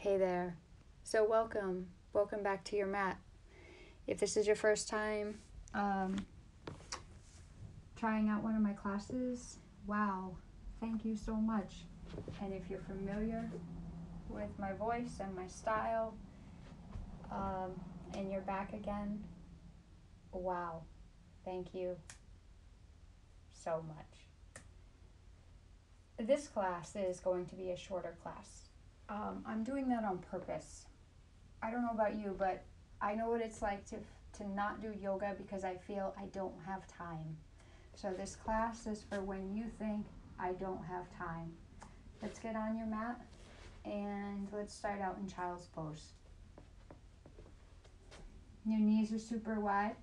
Hey there. So welcome back to your mat. If this is your first time trying out one of my classes, wow, thank you so much. And if you're familiar with my voice and my style, and you're back again, wow, thank you so much. This class is going to be a shorter class. I'm doing that on purpose. I don't know about you, but I know what it's like to not do yoga because I feel I don't have time. So this class is for when you think I don't have time. Let's get on your mat and let's start out in child's pose. Your knees are super wide.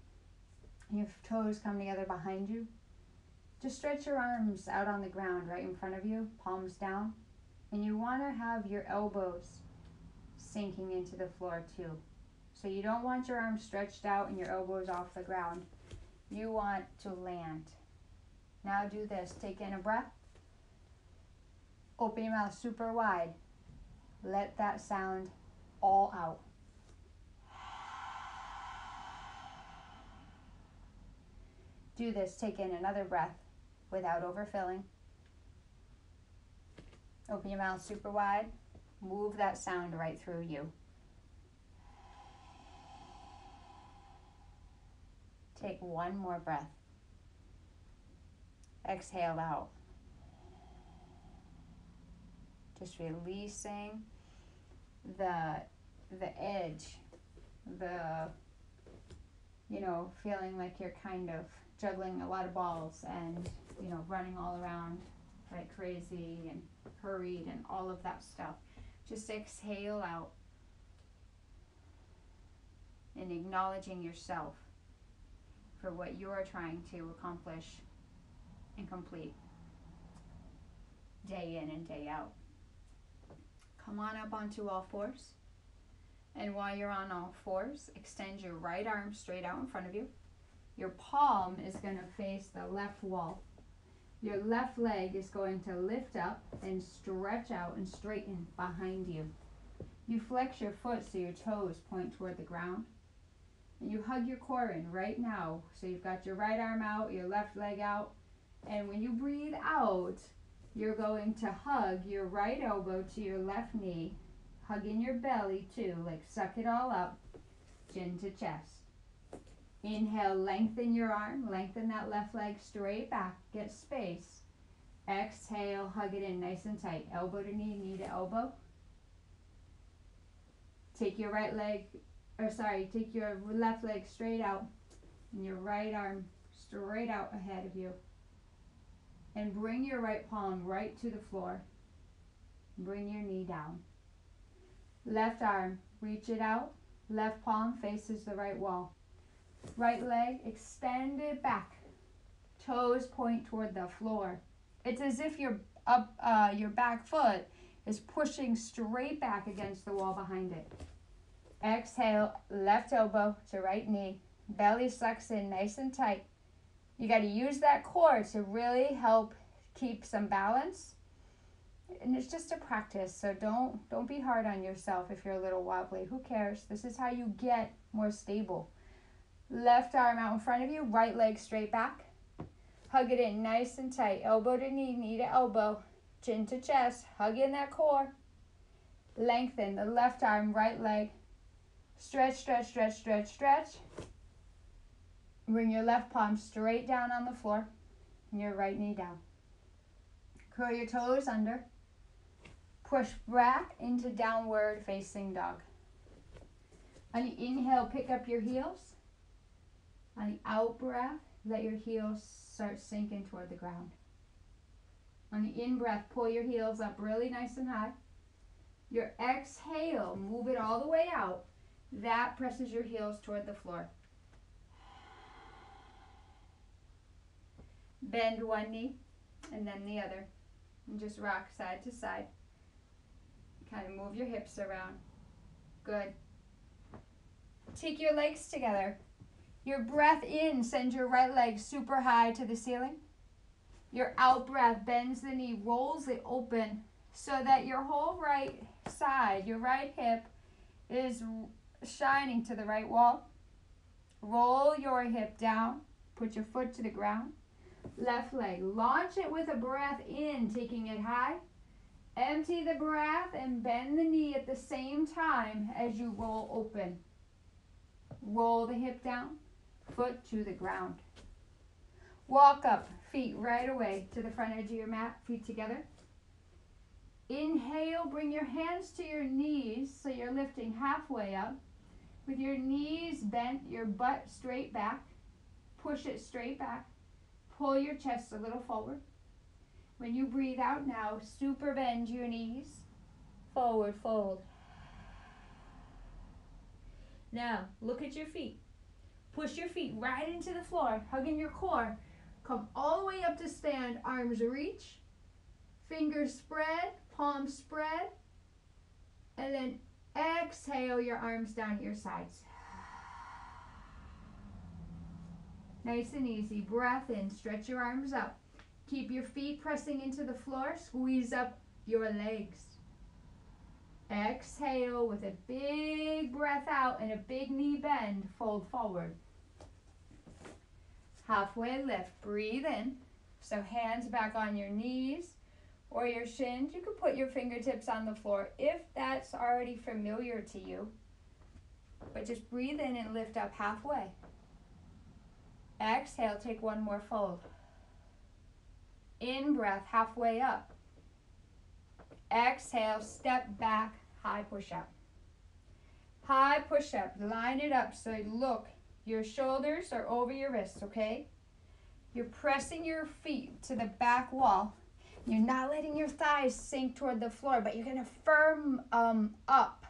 Your toes come together behind you. Just stretch your arms out on the ground right in front of you, palms down. And you want to have your elbows sinking into the floor too. So you don't want your arms stretched out and your elbows off the ground. You want to land. Now do this. Take in a breath. Open your mouth super wide. Let that sound all out. Do this. Take in another breath without overfilling. Open your mouth super wide. Move that sound right through you. Take one more breath. Exhale out. Just releasing the edge, feeling like you're kind of juggling a lot of balls and, running all around like crazy and hurried and all of that stuff. Just exhale out and acknowledging yourself for what you're trying to accomplish and complete day in and day out. Come on up onto all fours. And while you're on all fours, extend your right arm straight out in front of you. Your palm is going to face the left wall. Your left leg is going to lift up and stretch out and straighten behind you. You flex your foot so your toes point toward the ground. And you hug your core in right now. So you've got your right arm out, your left leg out. And when you breathe out, you're going to hug your right elbow to your left knee. Hug in your belly too, like suck it all up, chin to chest. Inhale, lengthen your arm, lengthen that left leg straight back, get space. Exhale, hug it in nice and tight, elbow to knee, knee to elbow. Take your take your left leg straight out and your right arm straight out ahead of you. And bring your right palm right to the floor. Bring your knee down. Left arm, reach it out. Left palm faces the right wall. Right leg extended back. Toes point toward the floor. It's as if your back foot is pushing straight back against the wall behind it. Exhale, left elbow to right knee. Belly sucks in nice and tight. You got to use that core to really help keep some balance. And it's just a practice, so don't be hard on yourself if you're a little wobbly. Who cares? This is how you get more stable. Left arm out in front of you, right leg straight back. Hug it in nice and tight. Elbow to knee, knee to elbow, chin to chest. Hug in that core. Lengthen the left arm, right leg. Stretch, stretch, stretch, stretch, stretch. Bring your left palm straight down on the floor and your right knee down. Curl your toes under. Push back into downward facing dog. On the inhale, pick up your heels. On the out breath, let your heels start sinking toward the ground. On the in breath, pull your heels up really nice and high. Your exhale, move it all the way out. That presses your heels toward the floor. Bend one knee and then the other. And just rock side to side. Kind of move your hips around. Good. Take your legs together. Your breath in, send your right leg super high to the ceiling. Your out breath bends the knee, rolls it open, so that your whole right side, your right hip, is shining to the right wall. Roll your hip down. Put your foot to the ground. Left leg. Launch it with a breath in, taking it high. Empty the breath and bend the knee at the same time as you roll open. Roll the hip down. Foot to the ground. Walk up. Feet right away to the front edge of your mat. Feet together. Inhale. Bring your hands to your knees so you're lifting halfway up. With your knees bent, your butt straight back. Push it straight back. Pull your chest a little forward. When you breathe out now, super bend your knees. Forward fold. Now, look at your feet. Push your feet right into the floor, hugging your core. Come all the way up to stand, arms reach. Fingers spread, palms spread. And then exhale your arms down at your sides. Nice and easy. Breath in. Stretch your arms up. Keep your feet pressing into the floor. Squeeze up your legs. Exhale with a big breath out and a big knee bend. Fold forward. Halfway lift. Breathe in. So hands back on your knees or your shins. You can put your fingertips on the floor if that's already familiar to you. But just breathe in and lift up halfway. Exhale, take one more fold. In breath, halfway up. Exhale, step back, high push-up. High push-up, line it up so look, your shoulders are over your wrists, okay? You're pressing your feet to the back wall. You're not letting your thighs sink toward the floor, but you're gonna firm up.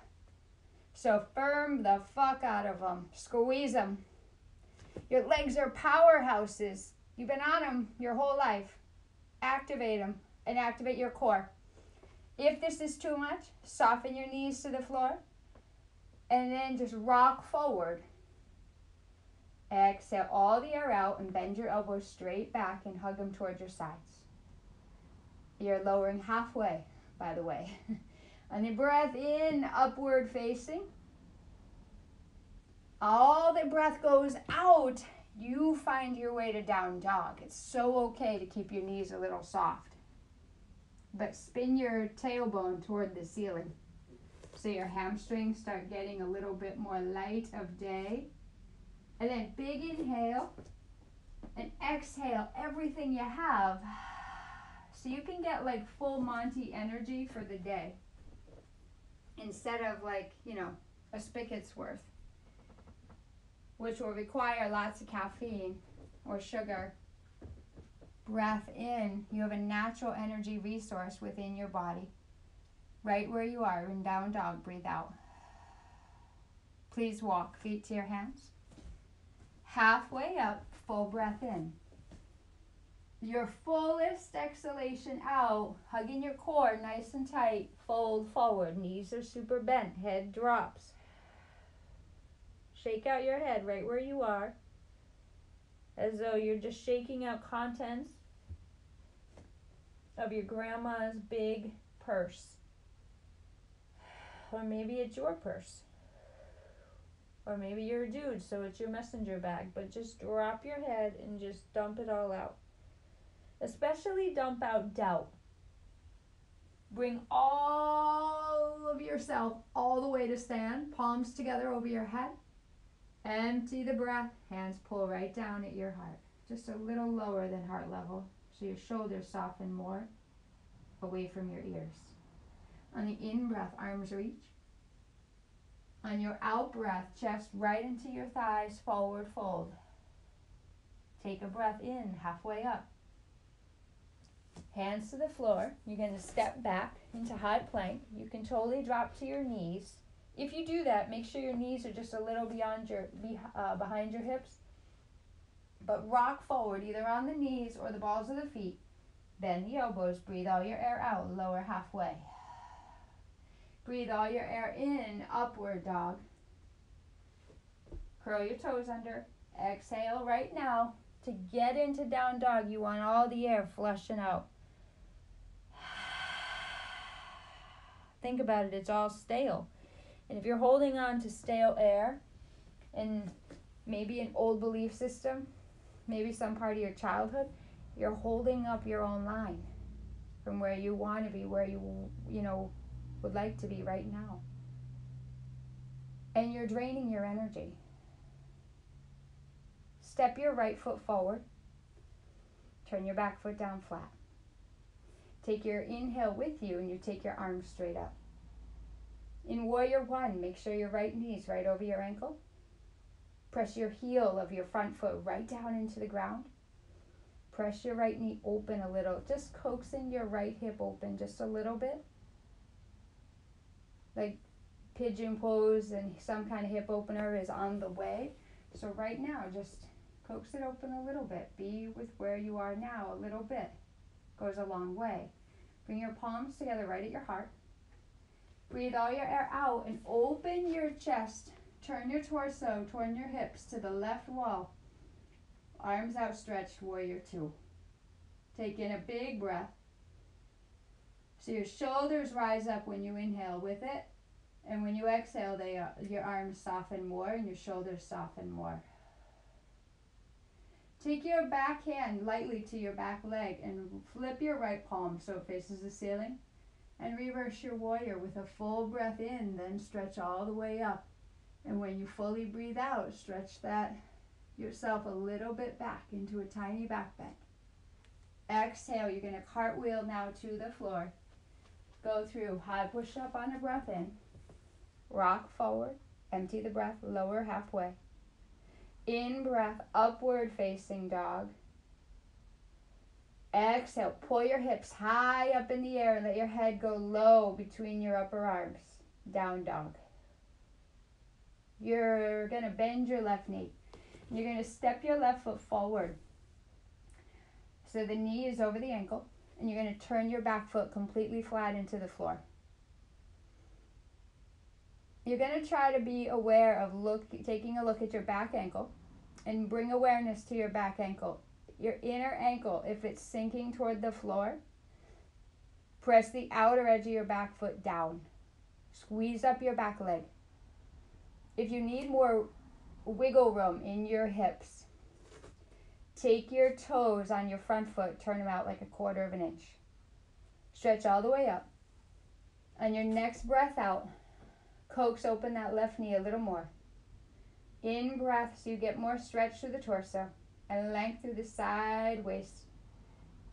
So firm the fuck out of them, squeeze them. Your legs are powerhouses. You've been on them your whole life. Activate them and activate your core. If this is too much, soften your knees to the floor and then just rock forward. Exhale all the air out and bend your elbows straight back and hug them towards your sides. You're lowering halfway, by the way. On the breath in, upward facing. All the breath goes out, you find your way to down dog. It's so okay to keep your knees a little soft. But spin your tailbone toward the ceiling. So your hamstrings start getting a little bit more light of day. And then big inhale and exhale everything you have. So you can get like full Monty energy for the day. Instead of like, a spigot's worth. Which will require lots of caffeine or sugar. Breath in, you have a natural energy resource within your body. Right where you are in down dog, breathe out. Please walk, feet to your hands. Halfway up, full breath in. Your fullest exhalation out, hugging your core nice and tight, fold forward, knees are super bent, head drops. Shake out your head right where you are, as though you're just shaking out contents of your grandma's big purse. Or maybe it's your purse. Or maybe you're a dude, so it's your messenger bag. But just drop your head and just dump it all out. Especially dump out doubt. Bring all of yourself all the way to stand, palms together over your head. Empty the breath, hands pull right down at your heart. Just a little lower than heart level, so your shoulders soften more away from your ears. On the in-breath, arms reach. On your out-breath, chest right into your thighs, forward fold. Take a breath in, halfway up. Hands to the floor. You're going to step back into high plank. You can totally drop to your knees. If you do that, make sure your knees are just a little behind your hips. But rock forward, either on the knees or the balls of the feet. Bend the elbows. Breathe all your air out. Lower halfway. Breathe all your air in. Upward dog. Curl your toes under. Exhale right now. To get into down dog, you want all the air flushing out. think about it, it's all stale. And if you're holding on to stale air and maybe an old belief system, maybe some part of your childhood, you're holding up your own line from where you want to be, where you know, would like to be right now. And you're draining your energy. Step your right foot forward. Turn your back foot down flat. Take your inhale with you and you take your arms straight up. In Warrior One, make sure your right knee's right over your ankle. Press your heel of your front foot right down into the ground. Press your right knee open a little, just coaxing your right hip open just a little bit. Like pigeon pose and some kind of hip opener is on the way. So right now, just coax it open a little bit. Be with where you are now a little bit. Goes a long way. Bring your palms together right at your heart. Breathe all your air out and open your chest. Turn your torso, turn your hips to the left wall. Arms outstretched, Warrior Two. Take in a big breath. So your shoulders rise up when you inhale with it. And when you exhale, your arms soften more and your shoulders soften more. Take your back hand lightly to your back leg and flip your right palm so it faces the ceiling. And reverse your warrior with a full breath in, then stretch all the way up. And when you fully breathe out, stretch that yourself a little bit back into a tiny back bend. Exhale, you're going to cartwheel now to the floor. Go through high push-up on a breath in. Rock forward, empty the breath, lower halfway. In breath, upward facing dog. Exhale, pull your hips high up in the air and let your head go low between your upper arms. Down dog. You're going to bend your left knee. You're going to step your left foot forward. So the knee is over the ankle. And you're going to turn your back foot completely flat into the floor. You're going to try to be aware of taking a look at your back ankle. And bring awareness to your back ankle. Your inner ankle, if it's sinking toward the floor, press the outer edge of your back foot down. Squeeze up your back leg. If you need more wiggle room in your hips, take your toes on your front foot, turn them out like 1/4 of an inch. Stretch all the way up. On your next breath out, coax open that left knee a little more. In breath, so you get more stretch through the torso and length through the side waist.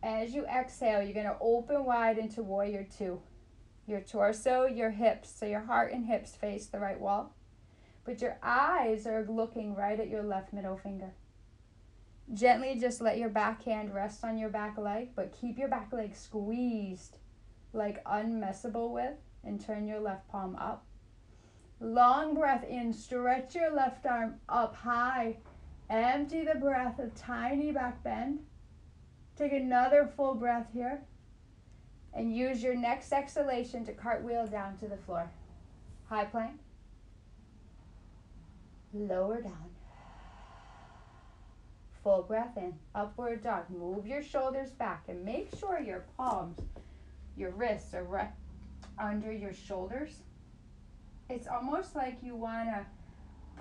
As you exhale, you're going to open wide into Warrior Two. Your torso, your hips, so your heart and hips face the right wall. But your eyes are looking right at your left middle finger. Gently just let your back hand rest on your back leg, but keep your back leg squeezed, like unmessable with, and turn your left palm up. Long breath in, stretch your left arm up high. Empty the breath, a tiny back bend. Take another full breath here. And use your next exhalation to cartwheel down to the floor. High plank. Lower down. Full breath in. Upward dog. Move your shoulders back and make sure your palms, your wrists are right under your shoulders. It's almost like you want to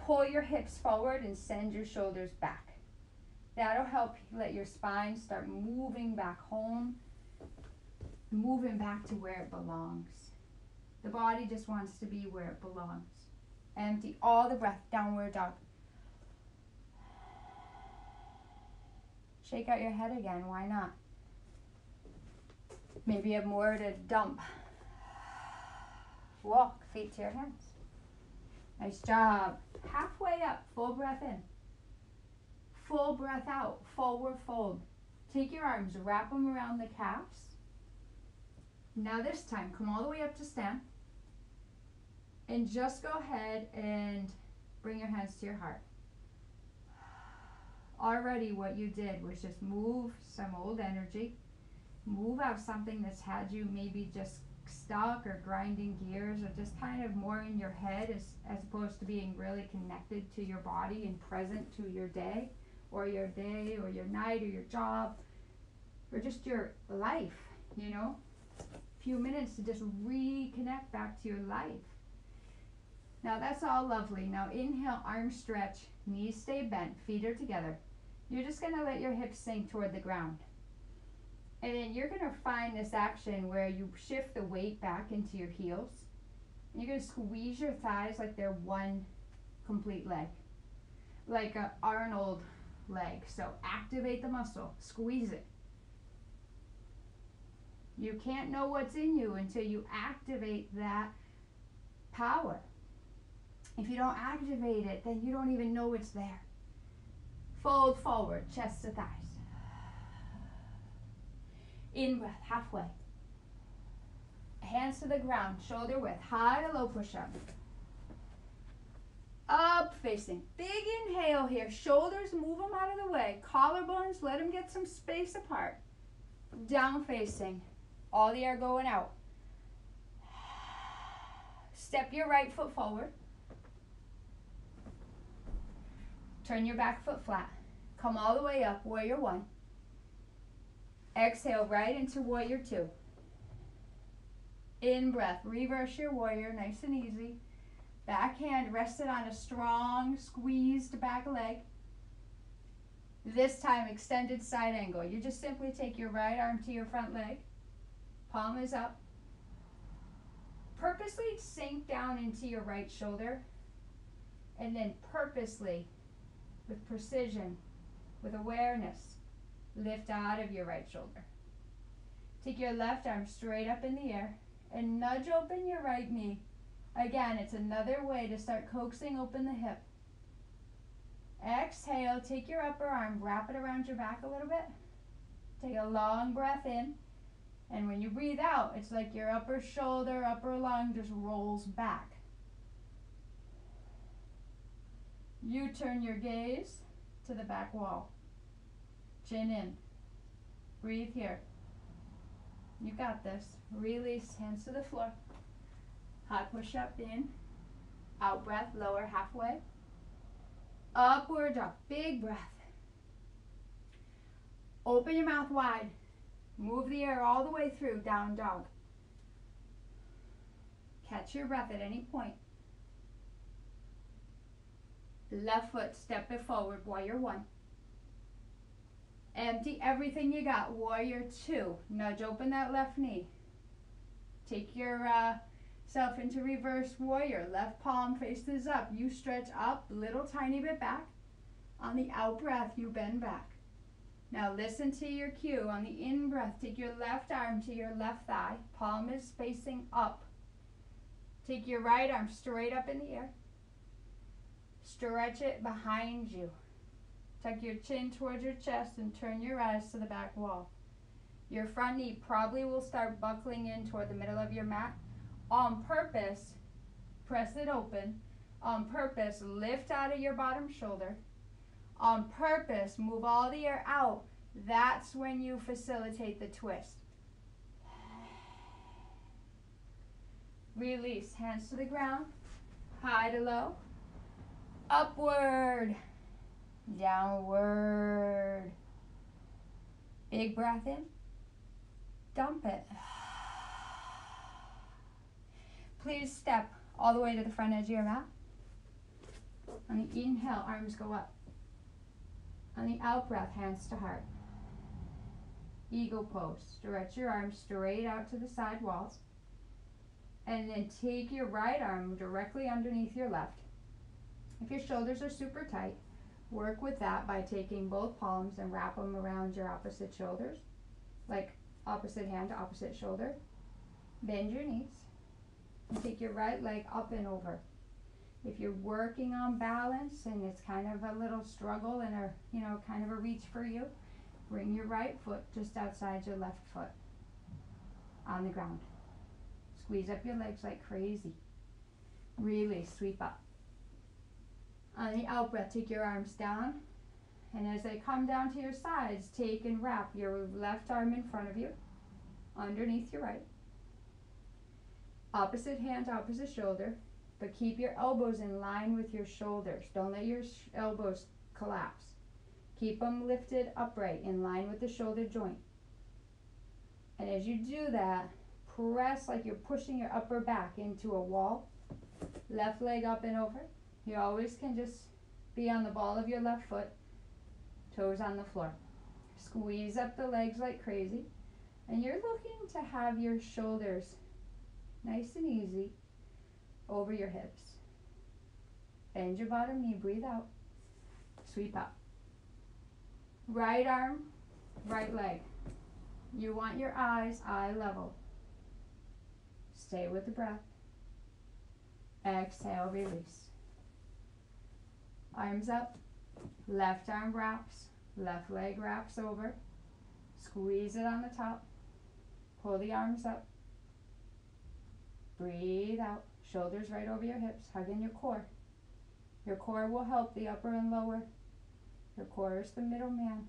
pull your hips forward and send your shoulders back. That'll help let your spine start moving back home, moving back to where it belongs. The body just wants to be where it belongs. Empty all the breath, downward dog. Shake out your head again, why not? Maybe you have more to dump. Walk, feet to your hands. Nice job. Halfway up, full breath in. Full breath out, forward fold. Take your arms, wrap them around the calves. Now this time, come all the way up to stand. And just go ahead and bring your hands to your heart. Already what you did was just move some old energy. Move out something that's had you maybe just stuck or grinding gears or just kind of more in your head as opposed to being really connected to your body and present to your day or your night or your job or just your life, you know. few minutes to just reconnect back to your life. Now that's all lovely. Now inhale, arms stretch, knees stay bent, feet are together. You're just going to let your hips sink toward the ground. And then you're going to find this action where you shift the weight back into your heels. And you're going to squeeze your thighs like they're one complete leg. Like an Arnold leg. So activate the muscle. Squeeze it. You can't know what's in you until you activate that power. If you don't activate it, then you don't even know it's there. Fold forward, chest to thighs. In breath, halfway. Hands to the ground, shoulder width, high to low push-up. Up facing. Big inhale here. Shoulders, move them out of the way. Collarbones, let them get some space apart. Down facing. All the air going out. Step your right foot forward. Turn your back foot flat. Come all the way up, warrior one. Exhale right into warrior two. In breath, reverse your warrior, nice and easy. Back hand rested on a strong, squeezed back leg. This time, extended side angle. You just simply take your right arm to your front leg. Palm is up. Purposely sink down into your right shoulder. And then purposely, with precision, with awareness, lift out of your right shoulder. Take your left arm straight up in the air and nudge open your right knee. Again, it's another way to start coaxing open the hip. Exhale, take your upper arm, wrap it around your back a little bit. Take a long breath in. And when you breathe out, it's like your upper shoulder, upper lung just rolls back. You turn your gaze to the back wall. Chin in. Breathe here. You got this. Release, hands to the floor. High push up in. Out breath, lower halfway. Upward dog. Big breath. Open your mouth wide. Move the air all the way through, down dog. Catch your breath at any point. Left foot, step it forward, warrior one. Empty everything you got, warrior two. Nudge open that left knee. Take your self into reverse warrior. Left palm faces up. You stretch up, little tiny bit back. On the out breath, you bend back. Now listen to your cue. On the in breath, take your left arm to your left thigh. Palm is facing up. Take your right arm straight up in the air. Stretch it behind you. Tuck your chin towards your chest and turn your eyes to the back wall. Your front knee probably will start buckling in toward the middle of your mat. On purpose, press it open. On purpose, lift out of your bottom shoulder. On purpose, move all the air out. That's when you facilitate the twist. Release, hands to the ground, high to low, upward, downward. Big breath in, dump it. Please step all the way to the front edge of your mat. On the inhale, arms go up. On the out breath, hands to heart. Eagle pose. Stretch your arms straight out to the side walls. And then take your right arm directly underneath your left. If your shoulders are super tight, work with that by taking both palms and wrap them around your opposite shoulders, like opposite hand to opposite shoulder. Bend your knees and take your right leg up and over. If you're working on balance and it's kind of a little struggle and kind of a reach for you, bring your right foot just outside your left foot on the ground. Squeeze up your legs like crazy. Really sweep up. On the out breath, take your arms down. And as they come down to your sides, take and wrap your left arm in front of you, underneath your right. Opposite hand, opposite shoulder. But keep your elbows in line with your shoulders. Don't let your elbows collapse. Keep them lifted upright in line with the shoulder joint. And as you do that, press like you're pushing your upper back into a wall. Left leg up and over. You always can just be on the ball of your left foot, toes on the floor. Squeeze up the legs like crazy. And you're looking to have your shoulders nice and easy over your hips. Bend your bottom knee, breathe out. Sweep up. Right arm, right leg. You want your eyes eye level. Stay with the breath. Exhale, release. Arms up. Left arm wraps. Left leg wraps over. Squeeze it on the top. Pull the arms up. Breathe out. Shoulders right over your hips. Hug in your core. Your core will help the upper and lower. Your core is the middle man.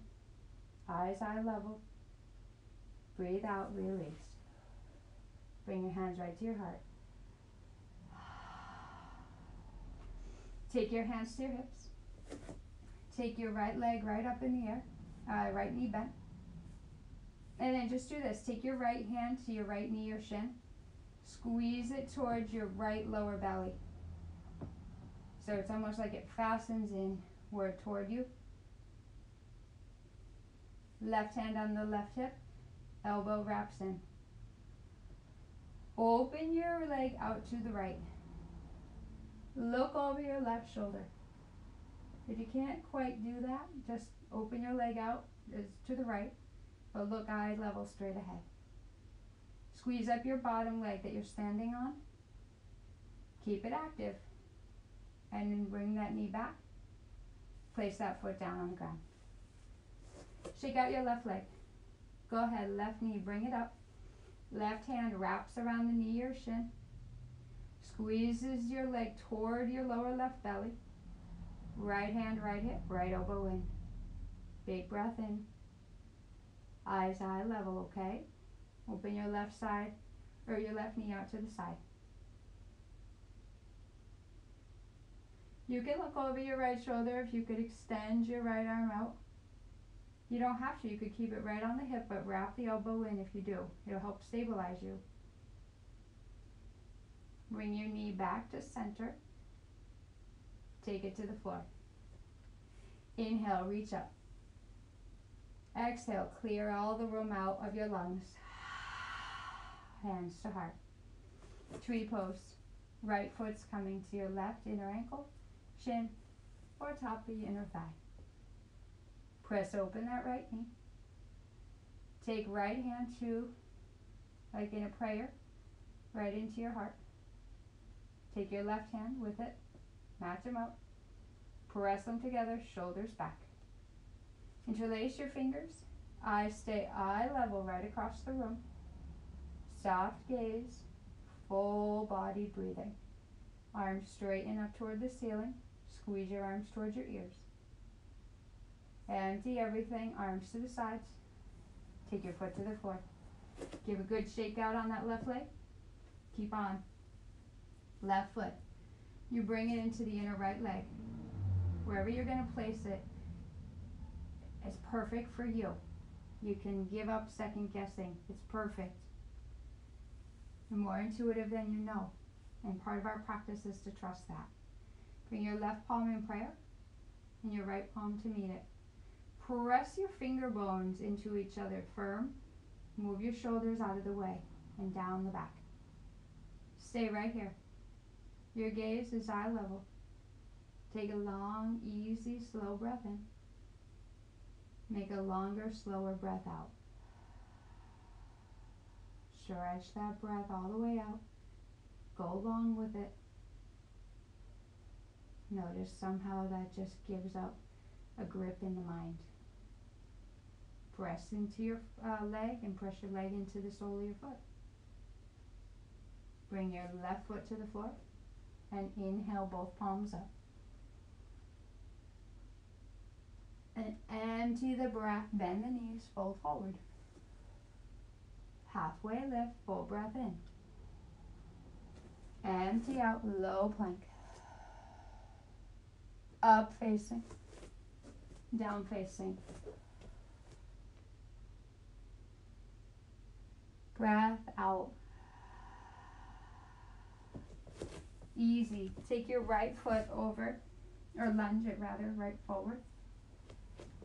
Eyes eye level. Breathe out, release. Bring your hands right to your heart. Take your hands to your hips. Take your right leg right up in the air. Right knee bent. And then just do this. Take your right hand to your right knee or shin. Squeeze it towards your right lower belly. So it's almost like it fastens inward toward you. Left hand on the left hip. Elbow wraps in. Open your leg out to the right. Look over your left shoulder. If you can't quite do that, just open your leg out to the right, but look eye level straight ahead. Squeeze up your bottom leg that you're standing on. Keep it active. And then bring that knee back. Place that foot down on the ground. Shake out your left leg. Go ahead, left knee, bring it up. Left hand wraps around the knee or shin. Squeezes your leg toward your lower left belly. Right hand, right hip, right elbow in. Big breath in. Eyes eye level, okay? Open your left side, or your left knee out to the side. You can look over your right shoulder if you could extend your right arm out. You don't have to, you could keep it right on the hip, but wrap the elbow in if you do. It'll help stabilize you. Bring your knee back to center. Take it to the floor. Inhale, reach up. Exhale, clear all the room out of your lungs. Hands to heart. Tree pose. Right foot's coming to your left inner ankle, shin, or top of your inner thigh. Press open that right knee. Take right hand to, like in a prayer, right into your heart. Take your left hand with it. Match them up. Press them together, shoulders back. Interlace your fingers. Eyes stay eye level right across the room. Soft gaze, full body breathing. Arms straighten up toward the ceiling. Squeeze your arms towards your ears. Empty everything, arms to the sides. Take your foot to the floor. Give a good shake out on that left leg. Keep on. Left foot. You bring it into the inner right leg. Wherever you're going to place it is perfect for you. You can give up second guessing. It's perfect. You're more intuitive than you know. And part of our practice is to trust that. Bring your left palm in prayer and your right palm to meet it. Press your finger bones into each other firm. Move your shoulders out of the way and down the back. Stay right here. Your gaze is eye level. Take a long, easy, slow breath in. Make a longer, slower breath out. Stretch that breath all the way out. Go along with it. Notice somehow that just gives up a grip in the mind. Press into your leg and press your leg into the sole of your foot. Bring your left foot to the floor and inhale both palms up. And empty the breath, bend the knees, fold forward. Halfway lift, full breath in. Empty out, low plank. Up facing, down facing. Breath out. Easy. Take your right foot over, or lunge it rather, right forward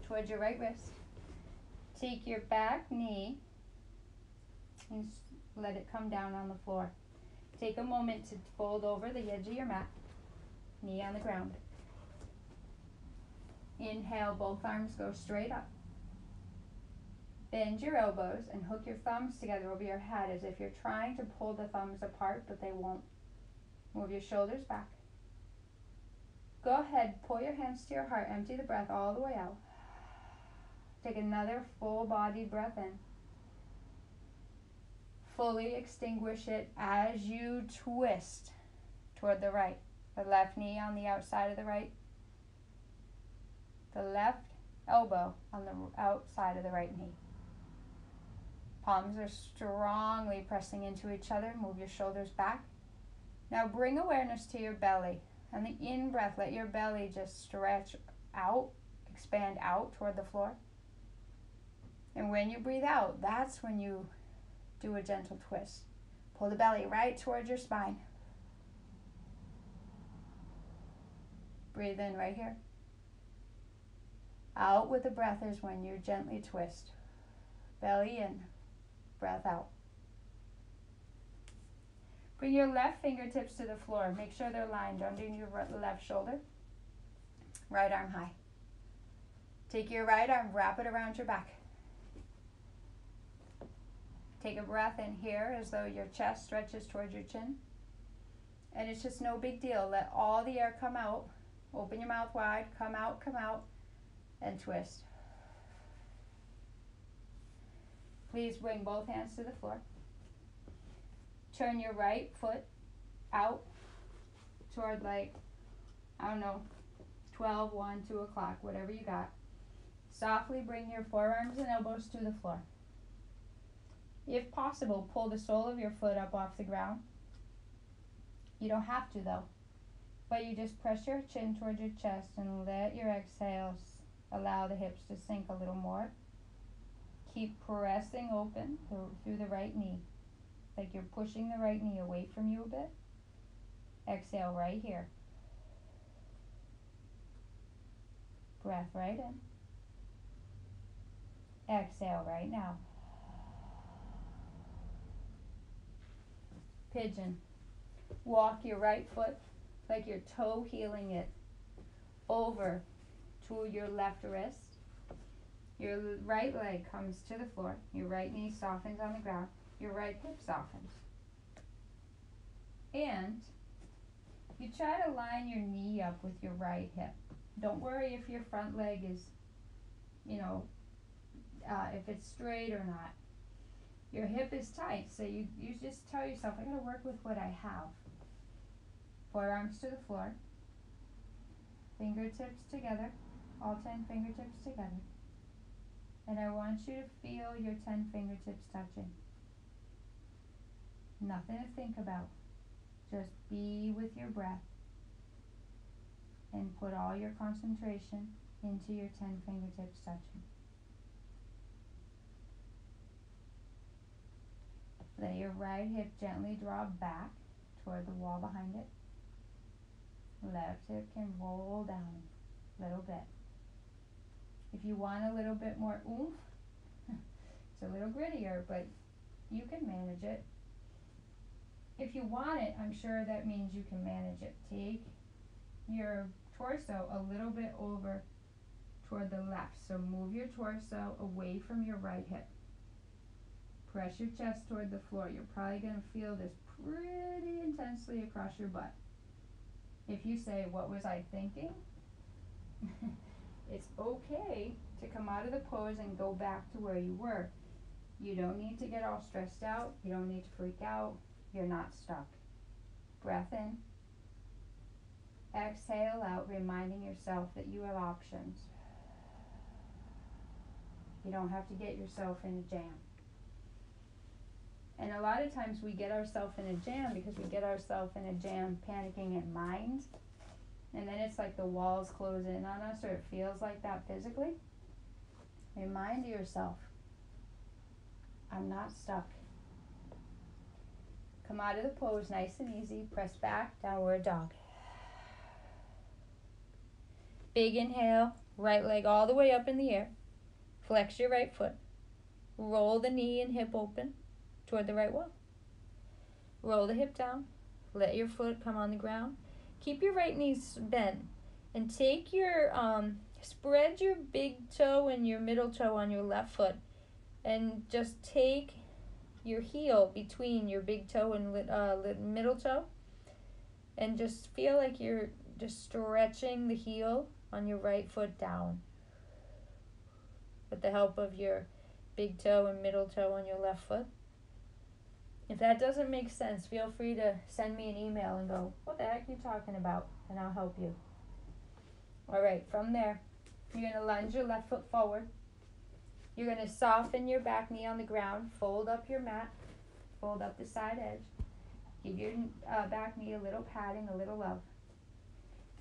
towards your right wrist. Take your back knee and let it come down on the floor. Take a moment to fold over the edge of your mat, knee on the ground. Inhale, both arms go straight up. Bend your elbows and hook your thumbs together over your head as if you're trying to pull the thumbs apart, but they won't. Move your shoulders back. Go ahead, pull your hands to your heart, empty the breath all the way out. Take another full-bodied breath in. Fully extinguish it as you twist toward the right. The left knee on the outside of the right. The left elbow on the outside of the right knee. Palms are strongly pressing into each other. Move your shoulders back. Now bring awareness to your belly. On the in-breath, let your belly just stretch out, expand out toward the floor. And when you breathe out, that's when you do a gentle twist. Pull the belly right towards your spine. Breathe in right here. Out with the breath is when you gently twist. Belly in, breath out. Bring your left fingertips to the floor. Make sure they're lined under your left shoulder. Right arm high. Take your right arm, wrap it around your back. Take a breath in here as though your chest stretches towards your chin. And it's just no big deal. Let all the air come out. Open your mouth wide, come out, and twist. Please bring both hands to the floor. Turn your right foot out toward 12, 1, 2 o'clock, whatever you got. Softly bring your forearms and elbows to the floor. If possible, pull the sole of your foot up off the ground. You don't have to though, but you just press your chin towards your chest and let your exhales allow the hips to sink a little more. Keep pressing open through the right knee, like you're pushing the right knee away from you a bit. Exhale right here. Breath right in. Exhale right now. Pigeon. Walk your right foot like you're toe heeling it over to your left wrist. Your right leg comes to the floor. Your right knee softens on the ground. Your right hip softens. And you try to line your knee up with your right hip. Don't worry if your front leg is, if it's straight or not. Your hip is tight, so you just tell yourself, I gotta work with what I have. Forearms to the floor. Fingertips together. All 10 fingertips together. And I want you to feel your 10 fingertips touching. Nothing to think about. Just be with your breath. And put all your concentration into your 10 fingertips touching. Let your right hip gently draw back toward the wall behind it. Left hip can roll down a little bit. If you want a little bit more oomph, it's a little grittier, but you can manage it. If you want it, I'm sure that means you can manage it. Take your torso a little bit over toward the left. So move your torso away from your right hip. Press your chest toward the floor. You're probably going to feel this pretty intensely across your butt. If you say, what was I thinking? It's okay to come out of the pose and go back to where you were. You don't need to get all stressed out. You don't need to freak out. You're not stuck. Breath in. Exhale out, reminding yourself that you have options. You don't have to get yourself in a jam. And a lot of times we get ourselves in a jam because we get ourselves in a jam panicking in mind. And then it's like the walls close in on us, or it feels like that physically. Remind yourself, I'm not stuck. come out of the pose nice and easy. Press back, downward dog. Big inhale, right leg all the way up in the air. Flex your right foot. Roll the knee and hip open toward the right wall. Roll the hip down. Let your foot come on the ground. Keep your right knee bent. And take your, spread your big toe and your middle toe on your left foot. And just take your heel between your big toe and middle toe. And just feel like you're just stretching the heel on your right foot down. With the help of your big toe and middle toe on your left foot. If that doesn't make sense, feel free to send me an email and go, what the heck are you talking about? And I'll help you. Alright, from there, you're going to lunge your left foot forward. You're going to soften your back knee on the ground. Fold up your mat. Fold up the side edge. Give your back knee a little padding, a little love.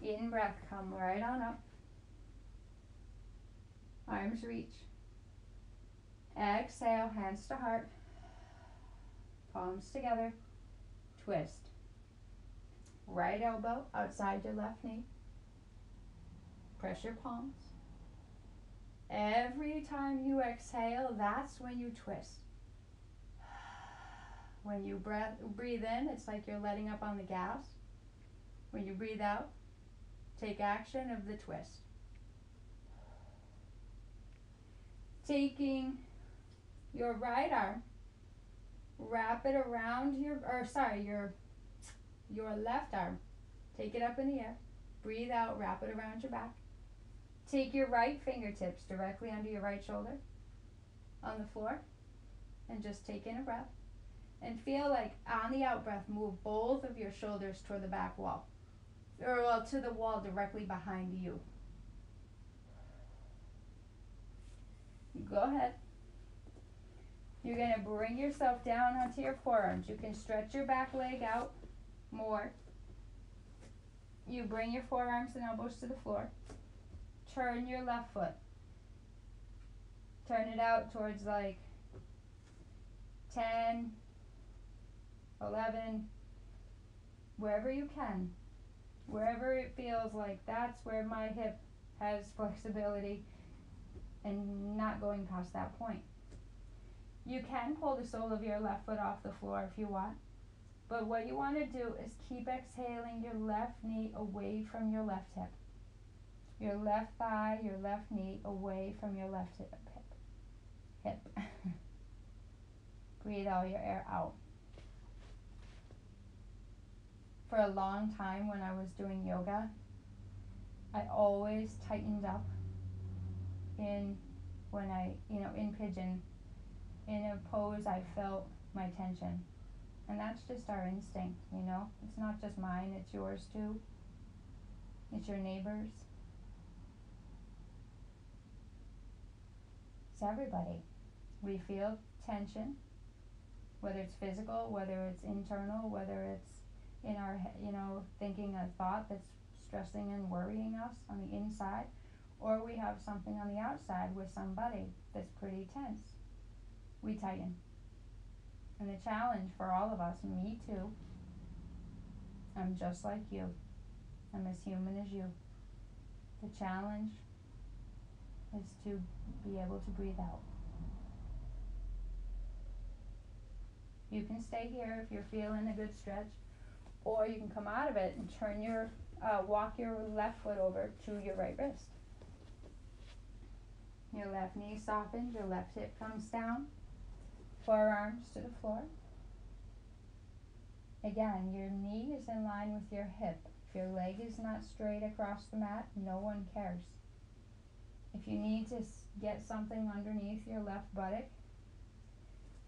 In breath, come right on up. Arms reach. Exhale, hands to heart. Palms together. Twist. Right elbow outside your left knee. Press your palms. Every time you exhale, that's when you twist. When you breathe in, it's like you're letting up on the gas. When you breathe out, take action of the twist. Taking your right arm, wrap it around your left arm. Take it up in the air. Breathe out, wrap it around your back. Take your right fingertips directly under your right shoulder on the floor and just take in a breath. And feel like on the out breath, move both of your shoulders toward the back wall. Or well, to the wall directly behind you. Go ahead. You're going to bring yourself down onto your forearms. You can stretch your back leg out more. You bring your forearms and elbows to the floor. Turn your left foot. Turn it out towards like 10, 11, wherever you can. Wherever it feels like that's where my hip has flexibility and not going past that point. You can pull the sole of your left foot off the floor if you want. But what you want to do is keep exhaling your left knee away from your left hip. Your left thigh, your left knee away from your left hip. Breathe all your air out. For a long time when I was doing yoga, I always tightened up in pigeon. In a pose, I felt my tension. And that's just our instinct, It's not just mine, it's yours too. It's your neighbor's. It's everybody. We feel tension, whether it's physical, whether it's internal, whether it's in our, thinking a thought that's stressing and worrying us on the inside, or we have something on the outside with somebody that's pretty tense. We tighten. And the challenge for all of us, me too, I'm just like you. I'm as human as you. The challenge is to be able to breathe out. You can stay here if you're feeling a good stretch, or you can come out of it and walk your left foot over to your right wrist. Your left knee softens, your left hip comes down, forearms to the floor. Again, your knee is in line with your hip. If your leg is not straight across the mat, no one cares. If you need to get something underneath your left buttock,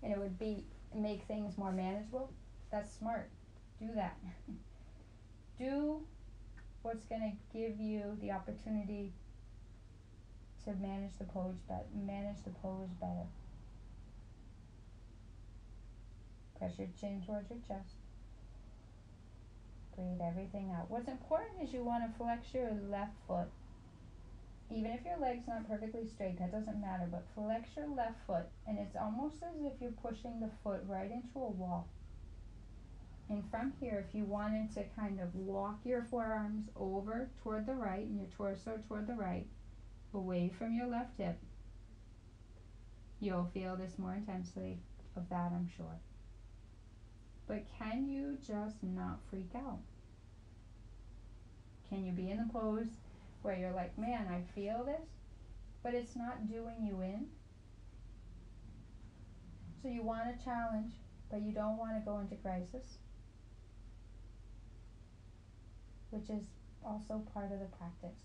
and it would make things more manageable, that's smart. Do that. Do what's going to give you the opportunity to manage the pose better. Press your chin towards your chest. Breathe everything out. What's important is you want to flex your left foot. Even if your leg's not perfectly straight, that doesn't matter, but flex your left foot, and it's almost as if you're pushing the foot right into a wall. And from here, if you wanted to kind of walk your forearms over toward the right and your torso toward the right, away from your left hip, you'll feel this more intensely of that, I'm sure. But can you just not freak out? Can you be in the pose where you're like, man, I feel this, but it's not doing you in? So you want a challenge, but you don't want to go into crisis, which is also part of the practice.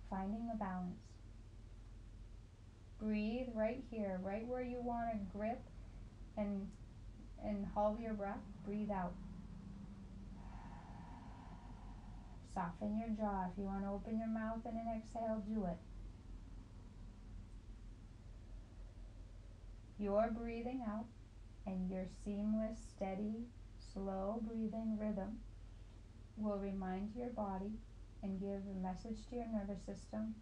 Finding the balance. Breathe right here, right where you want to grip and hold your breath. Breathe out. Soften your jaw. If you want to open your mouth in an exhale, do it. Your breathing out and your seamless, steady, slow breathing rhythm will remind your body and give a message to your nervous system.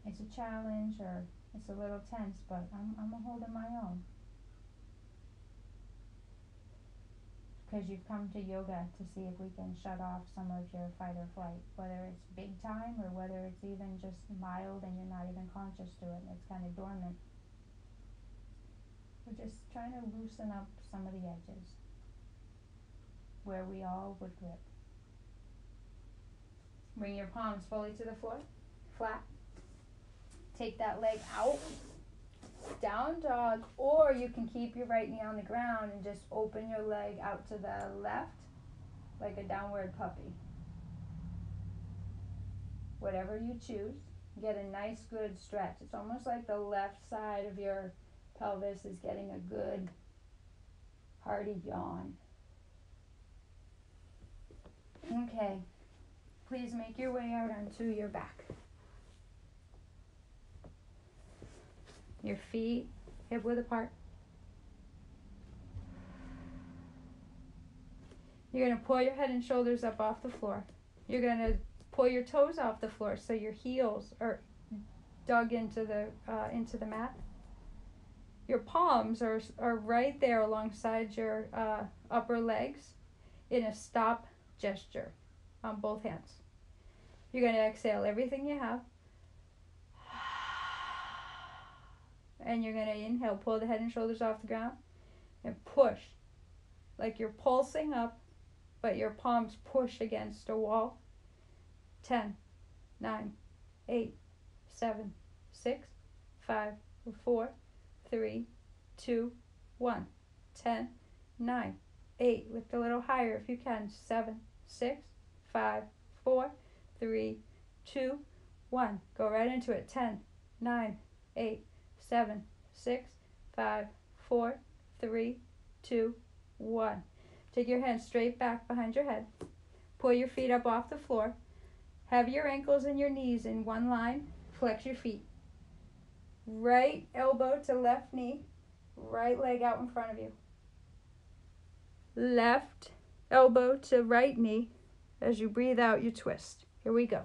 It's a challenge or it's a little tense, but I'm holding my own. Because you've come to yoga to see if we can shut off some of your fight or flight, whether it's big time or whether it's even just mild and you're not even conscious to it and it's kind of dormant. We're just trying to loosen up some of the edges where we all would grip. Bring your palms fully to the floor, flat. Take that leg out, down dog, or you can keep your right knee on the ground and just open your leg out to the left like a downward puppy. Whatever you choose, get a nice good stretch. It's almost like the left side of your pelvis is getting a good hearty yawn. Okay, please make your way out onto your back. Your feet hip width apart. You're going to pull your head and shoulders up off the floor. You're going to pull your toes off the floor so your heels are dug into the mat. Your palms are right there alongside your upper legs in a stop gesture on both hands. You're going to exhale everything you have. And you're going to inhale, pull the head and shoulders off the ground and push like you're pulsing up, but your palms push against a wall. 10, 9, 8, 7, 6, 5, 4, 3, 2, 1. 10, 9, 8. Lift a little higher if you can. 7, 6, 5, 4, 3, 2, 1. Go right into it. 10, 9, 8, 7, 6, 5, 4, 3, 2, 1. Take your hands straight back behind your head. Pull your feet up off the floor. Have your ankles and your knees in one line. Flex your feet. Right elbow to left knee. Right leg out in front of you. Left elbow to right knee. As you breathe out, you twist. Here we go.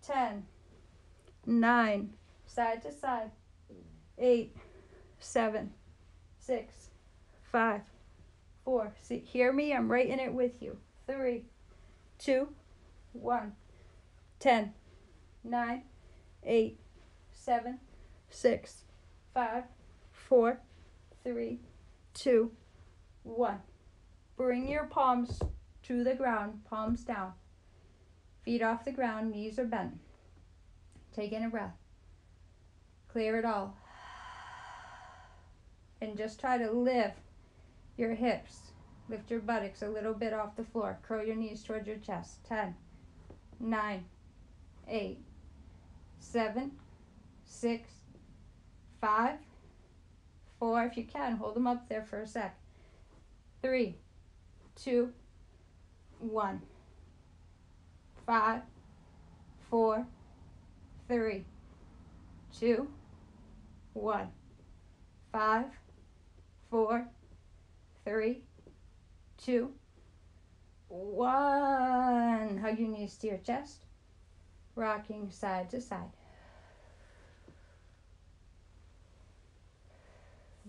10, 9, side to side. 8, 7, 6, 5, 4. See, hear me? I'm right in it with you. 3, 2, 1. 10, 9, 8, 7, 6, 5, 4, 3, 2, 1. Bring your palms to the ground, palms down. Feet off the ground, knees are bent. Take in a breath. Clear it all. And just try to lift your hips. Lift your buttocks a little bit off the floor. Curl your knees towards your chest. 10, 9, 8, 7, 6, 5, 4. If you can, hold them up there for a sec. 3, 2, 1. 5, 4, 3, 2, 1. 5, 4, 3, 2, 1. Hug your knees to your chest. Rocking side to side.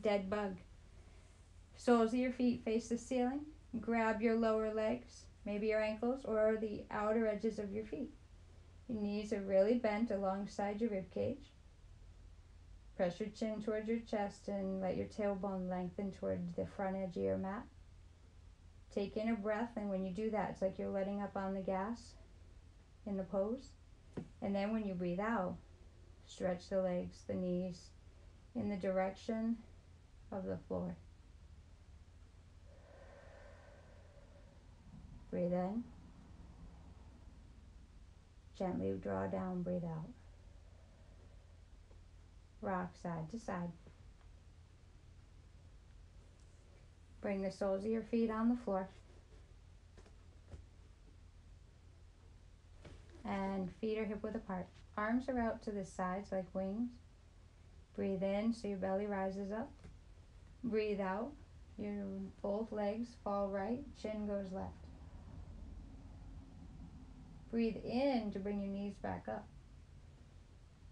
Dead bug. Soles of your feet face the ceiling. Grab your lower legs, maybe your ankles or the outer edges of your feet. Your knees are really bent alongside your rib cage. Press your chin towards your chest and let your tailbone lengthen towards the front edge of your mat. Take in a breath, and when you do that, it's like you're letting up on the gas in the pose. And then when you breathe out, stretch the legs, the knees in the direction of the floor. Breathe in. Gently draw down, breathe out. Rock side to side. Bring the soles of your feet on the floor. And feet are hip width apart. Arms are out to the sides like wings. Breathe in so your belly rises up. Breathe out. Your both legs fall right, chin goes left. Breathe in to bring your knees back up.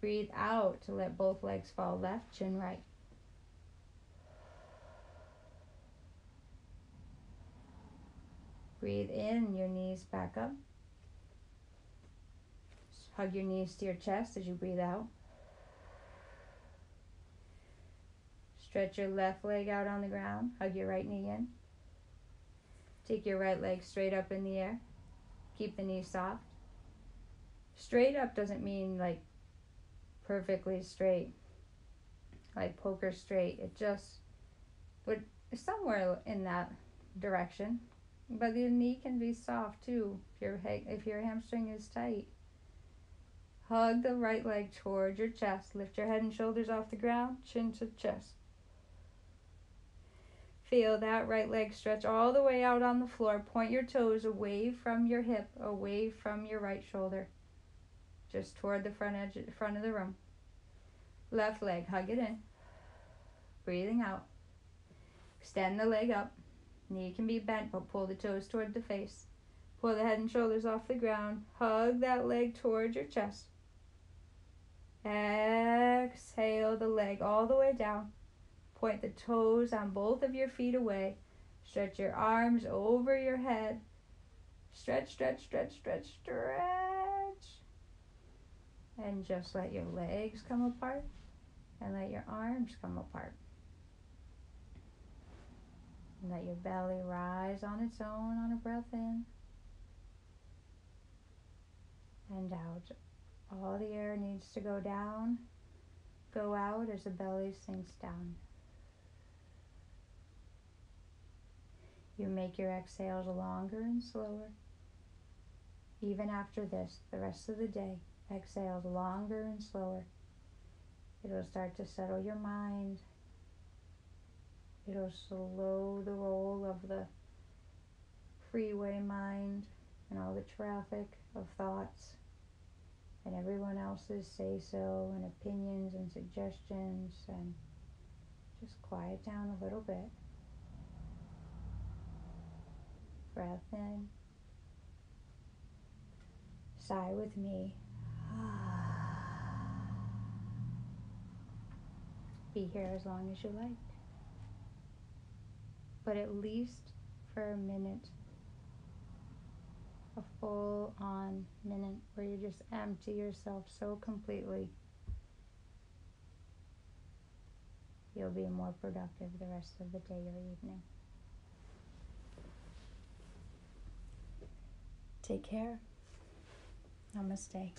Breathe out to let both legs fall left, chin right. Breathe in, your knees back up. Hug your knees to your chest as you breathe out. Stretch your left leg out on the ground. Hug your right knee in. Take your right leg straight up in the air. Keep the knee soft. Straight up doesn't mean like perfectly straight, like poker straight. It just, but somewhere in that direction. But the knee can be soft too if your hamstring is tight. Hug the right leg towards your chest. Lift your head and shoulders off the ground, chin to chest. Feel that right leg stretch all the way out on the floor. Point your toes away from your hip, away from your right shoulder. Just toward the front of the room. Left leg, hug it in. Breathing out. Extend the leg up. Knee can be bent, but pull the toes toward the face. Pull the head and shoulders off the ground. Hug that leg towards your chest. Exhale the leg all the way down. Point the toes on both of your feet away. Stretch your arms over your head. Stretch, stretch, stretch, stretch, stretch. And just let your legs come apart and let your arms come apart. And let your belly rise on its own on a breath in and out. All the air needs to go down, go out as the belly sinks down. You make your exhales longer and slower. Even after this, the rest of the day, exhales longer and slower. It'll start to settle your mind. It'll slow the roll of the freeway mind and all the traffic of thoughts and everyone else's say-so and opinions and suggestions, and just quiet down a little bit. Breath in. Sigh with me. Be here as long as you like. But at least for a minute. A full-on minute where you just empty yourself so completely. You'll be more productive the rest of the day or evening. Take care. Namaste.